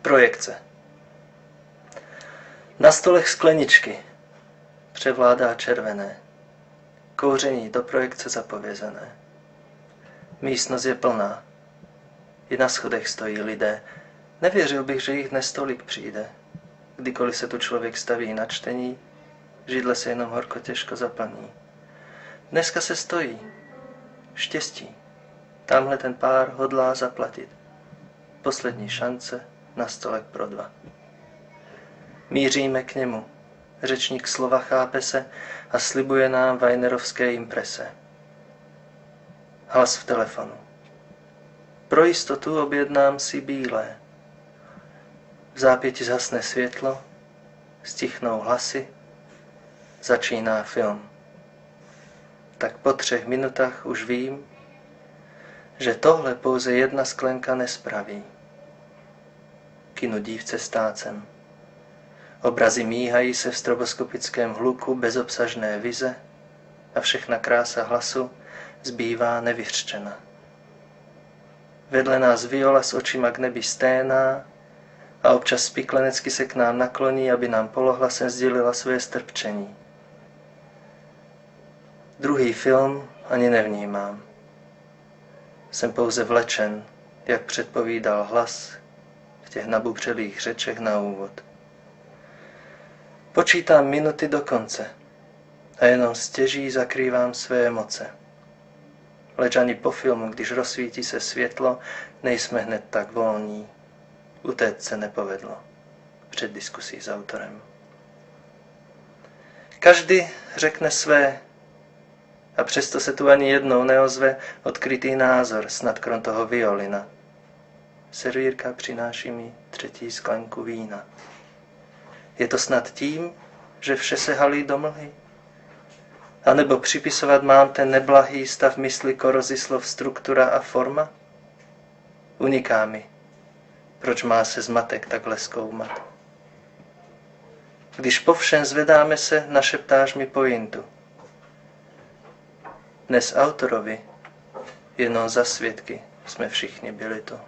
Projekce. Na stolech skleničky. Převládá červené. Kouření do projekce zapovězené. Místnost je plná. I na schodech stojí lidé. Nevěřil bych, že jich dnes tolik přijde. Kdykoliv se tu člověk staví na čtení, židle se jenom horko těžko zaplní. Dneska se stojí. Štěstí. Tamhle ten pár hodlá zaplatit. Poslední šance na stolek pro dva. Míříme k němu. Řečník slova chápe se a slibuje nám Weinerovské imprese. Hlas v telefonu. Pro jistotu objednám si bílé. V zápěti zhasne světlo, stichnou hlasy, začíná film. Tak po 3 minutách už vím, že tohle pouze jedna sklenka nespraví. Kinu dívce s tácem. Obrazy míhají se v stroboskopickém hluku bezobsažné vize a všechna krása hlasu zbývá nevyřčena. Vedle nás Viola s očima k nebi sténá a občas spiklenecky se k nám nakloní, aby nám polohlasem sdělila své strpčení. Druhý film ani nevnímám. Jsem pouze vlečen, jak předpovídal hlas v těch nabubřelých řečech na úvod. Počítám minuty do konce a jenom stěží zakrývám své emoce. Leč ani po filmu, když rozsvítí se světlo, nejsme hned tak volní. Utéct se nepovedlo před diskusí s autorem. Každý řekne své a přesto se tu ani jednou neozve odkrytý názor, snad krom toho violina. Servírka přináší mi 3. sklenku vína. Je to snad tím, že vše se halí do mlhy? A nebo připisovat mám ten neblahý stav mysli korozi slov struktura a forma? Uniká mi, proč má se zmatek takhle zkoumat. Když po všem zvedáme se, našeptáš mi pointu. Dnes autorovi, jenom za svědky jsme všichni byli tu.